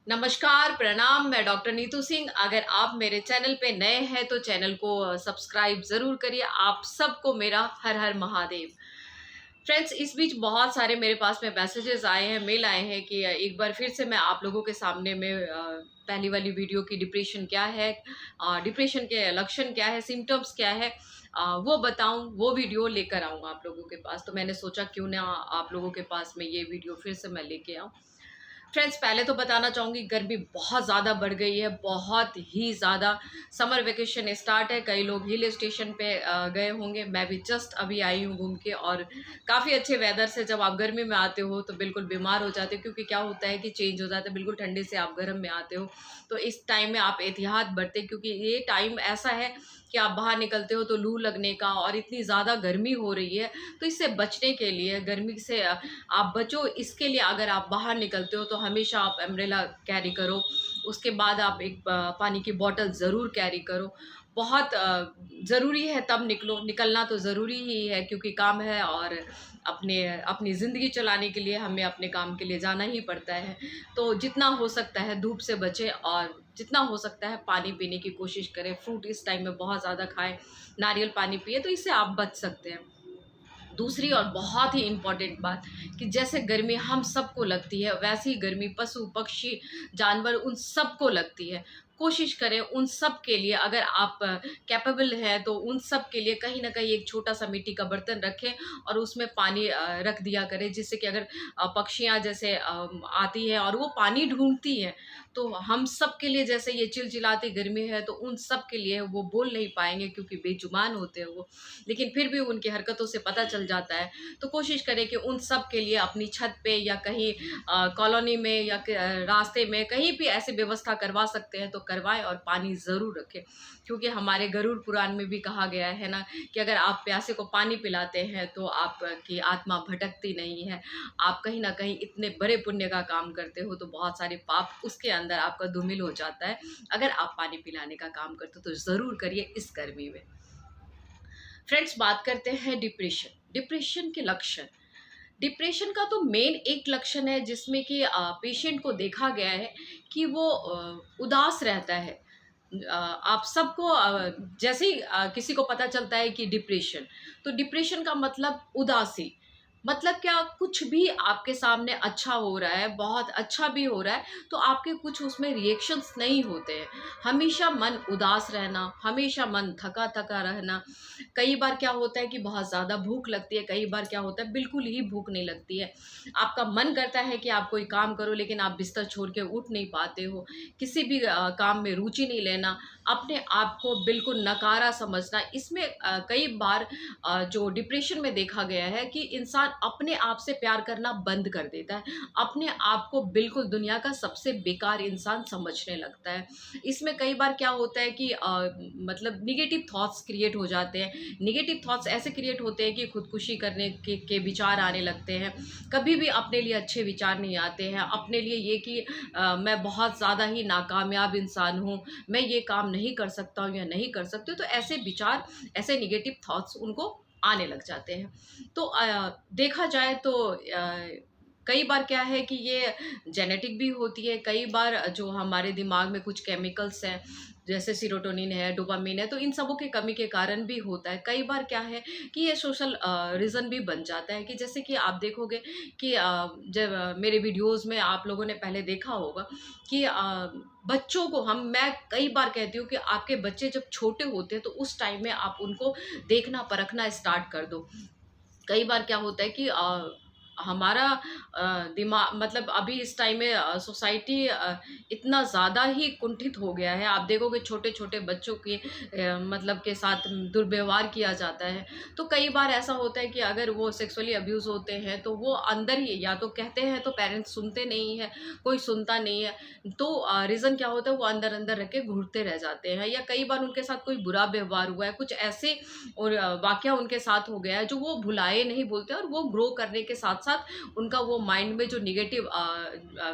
नमस्कार, प्रणाम। मैं डॉक्टर नीतू सिंह। अगर आप मेरे चैनल पे नए हैं तो चैनल को सब्सक्राइब ज़रूर करिए। आप सबको मेरा हर हर महादेव। फ्रेंड्स, इस बीच बहुत सारे मेरे पास में मैसेजेस आए हैं, मेल आए हैं कि एक बार फिर से मैं आप लोगों के सामने में पहली वाली वीडियो की डिप्रेशन क्या है, डिप्रेशन के लक्षण क्या है, सिम्टम्स क्या है, वो बताऊं, वो वीडियो लेकर आऊं आप लोगों के पास। तो मैंने सोचा क्यों ना आप लोगों के पास में ये वीडियो फिर से मैं लेके आऊं। फ्रेंड्स, पहले तो बताना चाहूँगी, गर्मी बहुत ज़्यादा बढ़ गई है, बहुत ही ज़्यादा। समर वेकेशन स्टार्ट है, कई लोग हिल स्टेशन पे गए होंगे। मैं भी जस्ट अभी आई हूँ घूम के, और काफ़ी अच्छे वेदर से जब आप गर्मी में आते हो तो बिल्कुल बीमार हो जाते हो, क्योंकि क्या होता है कि चेंज हो जाता है, बिल्कुल ठंडे से आप गर्म में आते हो। तो इस टाइम में आप एहतियात बरतें, क्योंकि ये टाइम ऐसा है कि आप बाहर निकलते हो तो लू लगने का, और इतनी ज़्यादा गर्मी हो रही है। तो इससे बचने के लिए, गर्मी से आप बचो, इसके लिए अगर आप बाहर निकलते हो तो हमेशा आप अम्ब्रेला कैरी करो। उसके बाद आप एक पानी की बॉटल ज़रूर कैरी करो। बहुत ज़रूरी है तब निकलो, निकलना तो ज़रूरी ही है, क्योंकि काम है, और अपनी ज़िंदगी चलाने के लिए हमें अपने काम के लिए जाना ही पड़ता है। तो जितना हो सकता है धूप से बचें, और जितना हो सकता है पानी पीने की कोशिश करें। फ्रूट इस टाइम में बहुत ज़्यादा खाएँ, नारियल पानी पिए, तो इससे आप बच सकते हैं। दूसरी और बहुत ही इम्पॉर्टेंट बात, कि जैसे गर्मी हम सबको लगती है, वैसी ही गर्मी पशु पक्षी जानवर उन सबको लगती है। कोशिश करें उन सब के लिए, अगर आप कैपेबल हैं तो उन सब के लिए कहीं ना कहीं एक छोटा सा मिट्टी का बर्तन रखें, और उसमें पानी रख दिया करें, जिससे कि अगर पक्षियाँ जैसे आती हैं और वो पानी ढूंढती हैं, तो हम सब के लिए, जैसे ये चिलचिलाती गर्मी है, तो उन सब के लिए वो बोल नहीं पाएंगे, क्योंकि बेजुबान होते हैं वो, लेकिन फिर भी उनकी हरकतों से पता चल जाता है। तो कोशिश करें कि उन सब के लिए अपनी छत पे या कहीं कॉलोनी में या रास्ते में कहीं भी ऐसी व्यवस्था करवा सकते हैं तो करवाएं, और पानी ज़रूर रखें। क्योंकि हमारे गरुड़ पुराण में भी कहा गया है ना, कि अगर आप प्यासे को पानी पिलाते हैं तो आपकी आत्मा भटकती नहीं है। आप कहीं ना कहीं इतने बड़े पुण्य का काम करते हो, तो बहुत सारे पाप उसके अंदर आपका धूमिल हो जाता है। अगर आप पानी पिलाने का काम करते हो तो ज़रूर करिए इस गर्मी में। फ्रेंड्स, बात करते हैं डिप्रेशन। डिप्रेशन के लक्षण। डिप्रेशन का तो मेन एक लक्षण है जिसमें कि पेशेंट को देखा गया है कि वो उदास रहता है। आप सबको जैसे ही किसी को पता चलता है कि डिप्रेशन, तो डिप्रेशन का मतलब उदासी। मतलब क्या, कुछ भी आपके सामने अच्छा हो रहा है, बहुत अच्छा भी हो रहा है, तो आपके कुछ उसमें रिएक्शंस नहीं होते हैं। हमेशा मन उदास रहना, हमेशा मन थका थका रहना। कई बार क्या होता है कि बहुत ज़्यादा भूख लगती है, कई बार क्या होता है बिल्कुल ही भूख नहीं लगती है। आपका मन करता है कि आप कोई काम करो, लेकिन आप बिस्तर छोड़ के उठ नहीं पाते हो। किसी भी काम में रुचि नहीं लेना, अपने आप को बिल्कुल नकारा समझना। इसमें कई बार जो डिप्रेशन में देखा गया है कि इंसान अपने आप से प्यार करना बंद कर देता है, अपने आप को बिल्कुल दुनिया का सबसे बेकार इंसान समझने लगता है। इसमें कई बार क्या होता है कि मतलब निगेटिव थॉट्स क्रिएट हो जाते हैं। निगेटिव थॉट्स ऐसे क्रिएट होते हैं कि खुदकुशी करने के विचार आने लगते हैं। कभी भी अपने लिए अच्छे विचार नहीं आते हैं। अपने लिए ये कि मैं बहुत ज़्यादा ही नाकामयाब इंसान हूँ, मैं ये काम नहीं कर सकता हूँ या नहीं कर सकती हूँ, तो ऐसे विचार, ऐसे निगेटिव थॉट्स उनको आने लग जाते हैं। तो देखा जाए तो कई बार क्या है कि ये जेनेटिक भी होती है। कई बार जो हमारे दिमाग में कुछ केमिकल्स हैं, जैसे सीरोटोनिन है, डोपामिन है, तो इन सबों की कमी के कारण भी होता है। कई बार क्या है कि ये सोशल रीज़न भी बन जाता है, कि जैसे कि आप देखोगे कि जब मेरे वीडियोज़ में आप लोगों ने पहले देखा होगा कि बच्चों को मैं कई बार कहती हूँ कि आपके बच्चे जब छोटे होते हैं तो उस टाइम में आप उनको देखना परखना स्टार्ट कर दो। कई बार क्या होता है कि हमारा दिमाग, मतलब अभी इस टाइम में सोसाइटी इतना ज़्यादा ही कुंठित हो गया है। आप देखोगे छोटे-छोटे बच्चों के मतलब के साथ दुर्व्यवहार किया जाता है। तो कई बार ऐसा होता है कि अगर वो सेक्सुअली अब्यूज़ होते हैं तो वो अंदर ही, या तो कहते हैं तो पेरेंट्स सुनते नहीं हैं, कोई सुनता नहीं है। तो रीज़न क्या होता है, वो अंदर-अंदर रख के घुटते रह जाते हैं, या कई बार उनके साथ कोई बुरा व्यवहार हुआ है, कुछ ऐसे और वाक़या उनके साथ हो गया है जो वो भुलाए नहीं बोलते, और वो ग्रो करने के साथ-साथ साथ उनका वो माइंड में जो निगेटिव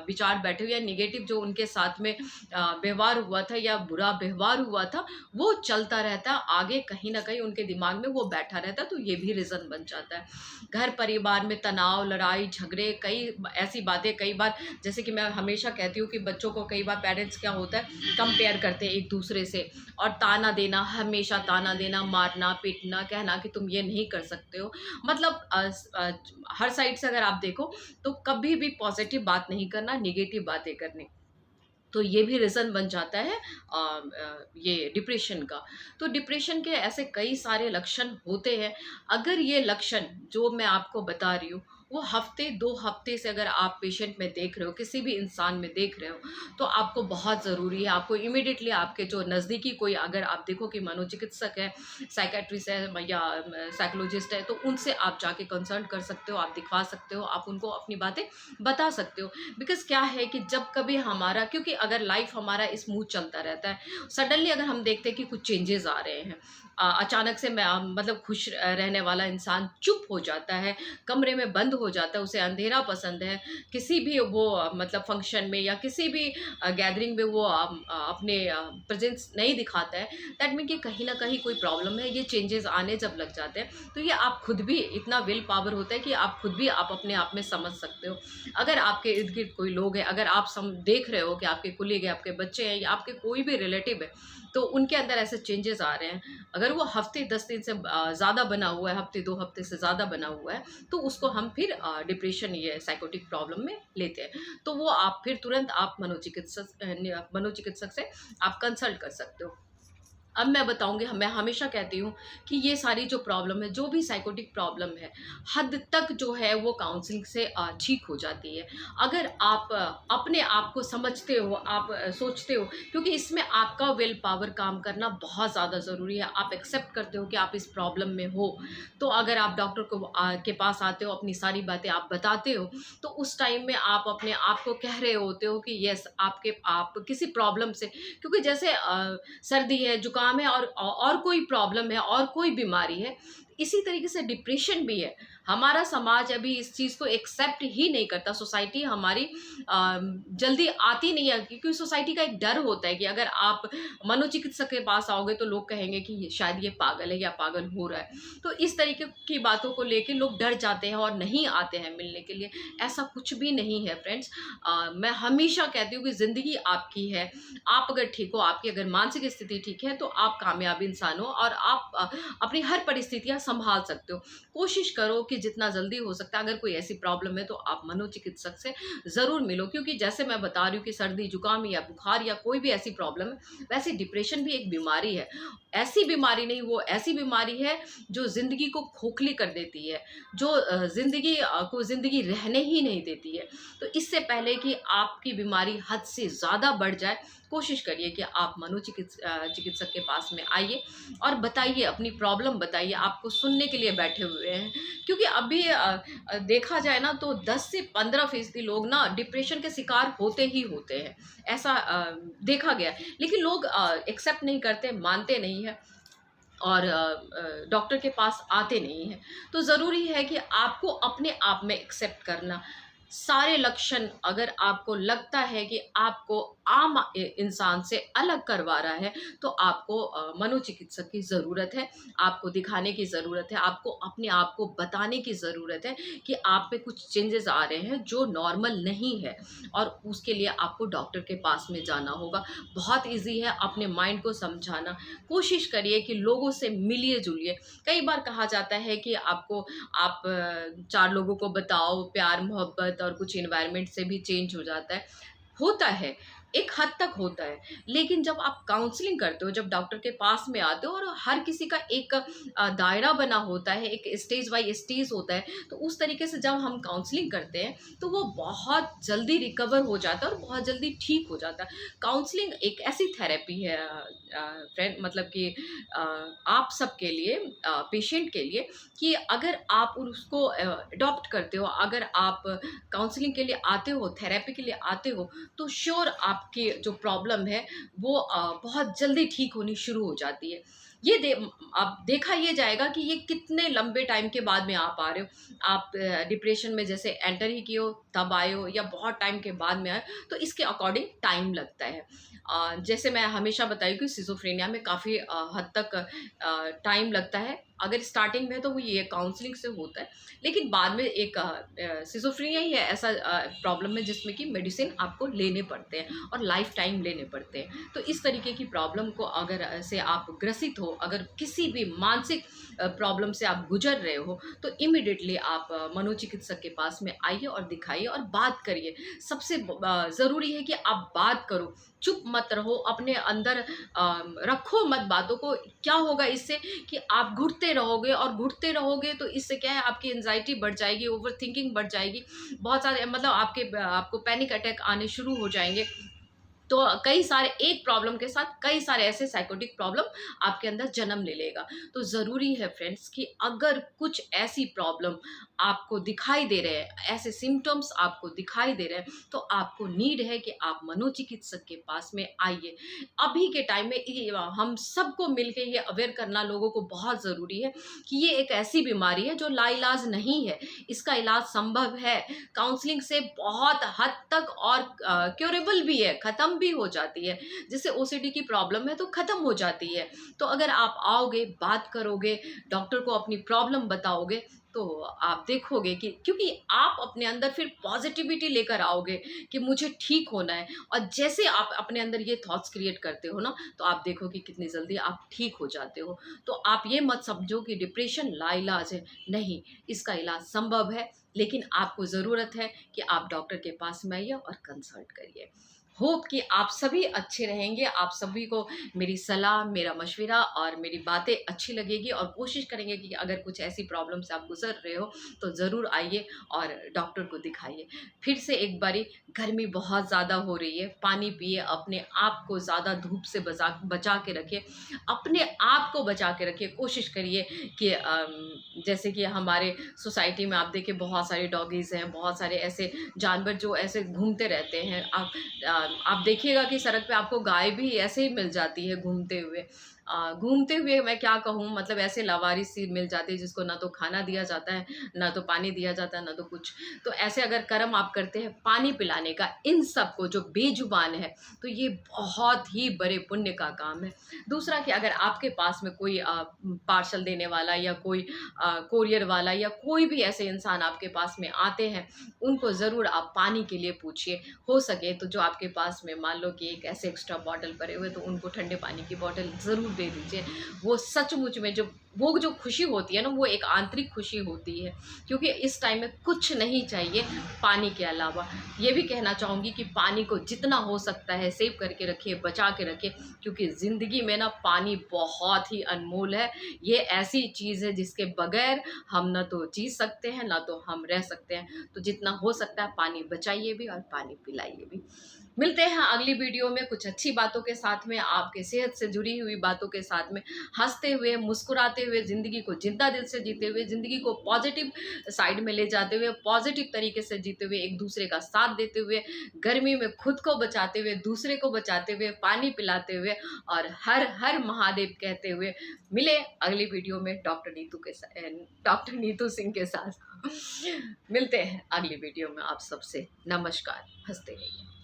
विचार बैठे हुए या निगेटिव जो उनके साथ में व्यवहार हुआ था या बुरा व्यवहार हुआ था वो चलता रहता है, आगे कहीं ना कहीं उनके दिमाग में वो बैठा रहता है, तो ये भी रीज़न बन जाता है। घर परिवार में तनाव, लड़ाई झगड़े, कई ऐसी बातें, कई बार जैसे कि मैं हमेशा कहती हूँ कि बच्चों को कई बार पेरेंट्स क्या होता है कंपेयर करते हैं एक दूसरे से, और ताना देना, हमेशा ताना देना, मारना पीटना, कहना कि तुम ये नहीं कर सकते हो। मतलब हर साइड से अगर आप देखो तो कभी भी पॉजिटिव बात नहीं करना, निगेटिव बातें करनी, तो ये भी रीज़न बन जाता है ये डिप्रेशन का। तो डिप्रेशन के ऐसे कई सारे लक्षण होते हैं। अगर ये लक्षण जो मैं आपको बता रही हूँ वो हफ्ते 2 हफ्ते से अगर आप पेशेंट में देख रहे हो, किसी भी इंसान में देख रहे हो, तो आपको बहुत ज़रूरी है, आपको इमीडिएटली आपके जो नज़दीकी कोई, अगर आप देखो कि मनोचिकित्सक है, साइकेट्रिस्ट है या साइकोलॉजिस्ट है, तो उनसे आप जाके कंसल्ट कर सकते हो, आप दिखवा सकते हो, आप उनको अपनी बातें बता सकते हो। बिकॉज़ क्या है कि जब कभी हमारा, क्योंकि अगर लाइफ हमारा स्मूथ चलता रहता है, सडनली अगर हम देखते हैं कि कुछ चेंजेस आ रहे हैं, अचानक से मैं मतलब खुश रहने वाला इंसान चुप हो जाता है, कमरे में बंद हो जाता है, उसे अंधेरा पसंद है, किसी भी वो मतलब फंक्शन में या किसी भी गैदरिंग में वो अपने प्रेजेंस नहीं दिखाता है, दैट मीन कि कहीं ना कहीं कोई प्रॉब्लम है। ये चेंजेस आने जब लग जाते हैं तो ये आप खुद भी, इतना विल पावर होता है कि आप खुद भी आप अपने आप में समझ सकते हो। अगर आपके इर्द गिर्द कोई लोग हैं, अगर आप देख रहे हो कि आपके कुलीग है, आपके बच्चे हैं या आपके कोई भी रिलेटिव है, तो उनके अंदर ऐसे चेंजेस आ रहे हैं, अगर वो हफ्ते 10 दिन से ज़्यादा बना हुआ है, हफ्ते 2 हफ्ते से ज़्यादा बना हुआ है, तो उसको हम फिर डिप्रेशन, ये साइकोटिक प्रॉब्लम में लेते हैं। तो वो आप फिर तुरंत आप मनोचिकित्सक से आप कंसल्ट कर सकते हो। अब मैं बताऊँगी, मैं हमेशा कहती हूँ कि ये सारी जो प्रॉब्लम है, जो भी साइकोटिक प्रॉब्लम है, हद तक जो है वो काउंसलिंग से ठीक हो जाती है। अगर आप अपने आप को समझते हो, आप सोचते हो, क्योंकि इसमें आपका विल पावर काम करना बहुत ज़्यादा ज़रूरी है। आप एक्सेप्ट करते हो कि आप इस प्रॉब्लम में हो, तो अगर आप डॉक्टर को के पास आते हो, अपनी सारी बातें आप बताते हो, तो उस टाइम में आप अपने आप को कह रहे होते हो कि येस, आप किसी प्रॉब्लम से, क्योंकि जैसे सर्दी है, जुकाम है और कोई प्रॉब्लम है और कोई बीमारी है, इसी तरीके से डिप्रेशन भी है। हमारा समाज अभी इस चीज़ को एक्सेप्ट ही नहीं करता, सोसाइटी हमारी जल्दी आती नहीं है, क्योंकि सोसाइटी का एक डर होता है कि अगर आप मनोचिकित्सक के पास आओगे तो लोग कहेंगे कि शायद ये पागल है या पागल हो रहा है। तो इस तरीके की बातों को लेके लोग डर जाते हैं और नहीं आते हैं मिलने के लिए। ऐसा कुछ भी नहीं है फ्रेंड्स। मैं हमेशा कहती हूँ कि ज़िंदगी आपकी है, आप अगर ठीक हो, आपकी अगर मानसिक स्थिति ठीक है, तो आप कामयाब इंसान हो और आप अपनी हर परिस्थितियाँ संभाल सकते हो। कोशिश करो कि जितना जल्दी हो सकता है, अगर कोई ऐसी प्रॉब्लम है तो आप मनोचिकित्सक से ज़रूर मिलो, क्योंकि जैसे मैं बता रही हूँ कि सर्दी जुकाम या बुखार या कोई भी ऐसी प्रॉब्लम है, वैसे डिप्रेशन भी एक बीमारी है। ऐसी बीमारी नहीं, वो ऐसी बीमारी है जो ज़िंदगी को खोखली कर देती है, जो ज़िंदगी को ज़िंदगी रहने ही नहीं देती है। तो इससे पहले कि आपकी बीमारी हद से ज़्यादा बढ़ जाए, कोशिश करिए कि आप चिकित्सक के पास में आइए और बताइए, अपनी प्रॉब्लम बताइए, आपको सुनने के लिए बैठे हुए हैं। क्योंकि अभी देखा जाए ना तो 10 से 15% लोग ना डिप्रेशन के शिकार होते ही होते हैं, ऐसा देखा गया है। लेकिन लोग एक्सेप्ट नहीं करते, मानते नहीं हैं और डॉक्टर के पास आते नहीं हैं। तो ज़रूरी है कि आपको अपने आप में एक्सेप्ट करना, सारे लक्षण अगर आपको लगता है कि आपको आम इंसान से अलग करवा रहा है, तो आपको मनोचिकित्सक की ज़रूरत है, आपको दिखाने की ज़रूरत है, आपको अपने आप को बताने की ज़रूरत है कि आप में कुछ चेंजेस आ रहे हैं जो नॉर्मल नहीं है, और उसके लिए आपको डॉक्टर के पास में जाना होगा। बहुत ईज़ी है अपने माइंड को समझाना। कोशिश करिए कि लोगों से मिलिए-जुलिए। कई बार कहा जाता है कि आप 4 लोगों को बताओ, प्यार, मोहब्बत और कुछ एनवायरनमेंट से भी चेंज हो जाता है। होता है, एक हद तक होता है, लेकिन जब आप काउंसलिंग करते हो, जब डॉक्टर के पास में आते हो और हर किसी का एक दायरा बना होता है, एक स्टेज बाय स्टेज होता है, तो उस तरीके से जब हम काउंसलिंग करते हैं, तो वो बहुत जल्दी रिकवर हो जाता है और बहुत जल्दी ठीक हो जाता है। काउंसलिंग एक ऐसी थेरेपी है फ्रेंड, मतलब कि आप सबके लिए, पेशेंट के लिए, कि अगर आप उसको अडॉप्ट करते हो, अगर आप काउंसलिंग के लिए आते हो, थेरेपी के लिए आते हो, तो श्योर आपकी जो प्रॉब्लम है वो बहुत जल्दी ठीक होनी शुरू हो जाती है। ये दे अब देखा ये जाएगा कि ये कितने लंबे टाइम के बाद में आप आ रहे हो। आप डिप्रेशन में जैसे एंटर ही किए हो तब आए हो, या बहुत टाइम के बाद में आए, तो इसके अकॉर्डिंग टाइम लगता है। जैसे मैं हमेशा बताई कि सिजोफ्रेनिया में काफ़ी हद तक टाइम लगता है। अगर स्टार्टिंग में तो वो ये काउंसलिंग से होता है, लेकिन बाद में एक सिजोफ्रेनिया ही है ऐसा प्रॉब्लम है जिसमें कि मेडिसिन आपको लेने पड़ते हैं और लाइफ टाइम लेने पड़ते हैं। तो इस तरीके की प्रॉब्लम को अगर से आप ग्रसित हो, अगर किसी भी मानसिक प्रॉब्लम से आप गुजर रहे हो, तो इमिडिएटली आप मनोचिकित्सक के पास में आइए और दिखाइए और बात करिए। सबसे ज़रूरी है कि आप बात करो, चुप मत रहो, अपने अंदर रखो मत बातों को। क्या होगा इससे कि आप घुटते रहोगे तो इससे क्या है, आपकी एंजाइटी बढ़ जाएगी, ओवर थिंकिंग बढ़ जाएगी, बहुत सारे मतलब आपको पैनिक अटैक आने शुरू हो जाएंगे। तो कई सारे एक प्रॉब्लम के साथ कई सारे ऐसे साइकोटिक प्रॉब्लम आपके अंदर जन्म ले लेगा। तो ज़रूरी है फ्रेंड्स कि अगर कुछ ऐसी प्रॉब्लम आपको दिखाई दे रहे हैं, ऐसे सिम्टम्स आपको दिखाई दे रहे हैं, तो आपको नीड है कि आप मनोचिकित्सक के पास में आइए। अभी के टाइम में हम सबको मिलके ये अवेयर करना लोगों को बहुत ज़रूरी है कि ये एक ऐसी बीमारी है जो लाइलाज नहीं है, इसका इलाज संभव है। काउंसलिंग से बहुत हद तक और क्योरेबल भी है, ख़त्म भी हो जाती है। जैसे ओसीडी की प्रॉब्लम है तो ख़त्म हो जाती है। तो अगर आप आओगे, बात करोगे, डॉक्टर को अपनी प्रॉब्लम बताओगे, तो आप देखोगे कि क्योंकि आप अपने अंदर फिर पॉजिटिविटी लेकर आओगे कि मुझे ठीक होना है, और जैसे आप अपने अंदर ये थॉट्स क्रिएट करते हो ना, तो आप देखो कि कितनी जल्दी आप ठीक हो जाते हो। तो आप ये मत समझो कि डिप्रेशन लाइलाज है, नहीं, इसका इलाज संभव है, लेकिन आपको ज़रूरत है कि आप डॉक्टर के पास में आइए और कंसल्ट करिए। होप कि आप सभी अच्छे रहेंगे, आप सभी को मेरी सलाह, मेरा मशवरा और मेरी बातें अच्छी लगेगी, और कोशिश करेंगे कि अगर कुछ ऐसी प्रॉब्लम से आप गुजर रहे हो तो ज़रूर आइए और डॉक्टर को दिखाइए। फिर से एक बारी, गर्मी बहुत ज़्यादा हो रही है, पानी पिए, अपने आप को ज़्यादा धूप से बचा के रखिए, अपने आप को बचा के रखिए। कोशिश करिए कि जैसे कि हमारे सोसाइटी में आप देखिए बहुत सारे डॉगीज़ हैं, बहुत सारे ऐसे जानवर जो ऐसे घूमते रहते हैं। आप देखिएगा कि सड़क पे आपको गाय भी ऐसे ही मिल जाती है घूमते हुए मैं क्या कहूँ, मतलब ऐसे लावारिस सी मिल जाती है जिसको ना तो खाना दिया जाता है, ना तो पानी दिया जाता है, ना तो कुछ। तो ऐसे अगर कर्म आप करते हैं पानी पिलाने का इन सबको जो बेजुबान है, तो ये बहुत ही बड़े पुण्य का काम है। दूसरा कि अगर आपके पास में कोई पार्सल देने वाला या कोई कोरियर वाला या कोई भी ऐसे इंसान आपके पास में आते हैं, उनको ज़रूर आप पानी के लिए पूछिए। हो सके तो जो आपके पास में मान लो कि एक ऐसे एक्स्ट्रा बॉटल पड़े हुए, तो उनको ठंडे पानी की बॉटल ज़रूर दे दीजिए। वो सचमुच में जो खुशी होती है ना, वो एक आंतरिक खुशी होती है, क्योंकि इस टाइम में कुछ नहीं चाहिए पानी के अलावा। ये भी कहना चाहूँगी कि पानी को जितना हो सकता है सेव करके रखिए, बचा के रखिए, क्योंकि ज़िंदगी में ना पानी बहुत ही अनमोल है। ये ऐसी चीज़ है जिसके बगैर हम ना तो जी सकते हैं, ना तो हम रह सकते हैं। तो जितना हो सकता है पानी बचाइए भी और पानी पिलाइए भी। मिलते हैं अगली वीडियो में कुछ अच्छी बातों के साथ में, आपके सेहत से जुड़ी हुई बातों के साथ में, हंसते हुए, मुस्कुराते हुए, ज़िंदगी को जिंदा दिल से जीते हुए, ज़िंदगी को पॉजिटिव साइड में ले जाते हुए, पॉजिटिव तरीके से जीते हुए, एक दूसरे का साथ देते हुए, गर्मी में खुद को बचाते हुए, दूसरे को बचाते हुए, पानी पिलाते हुए, और हर हर महादेव कहते हुए मिले अगली वीडियो में डॉक्टर नीतू सिंह के साथ। मिलते हैं अगली वीडियो में आप सबसे। नमस्कार, हंसते रहिए।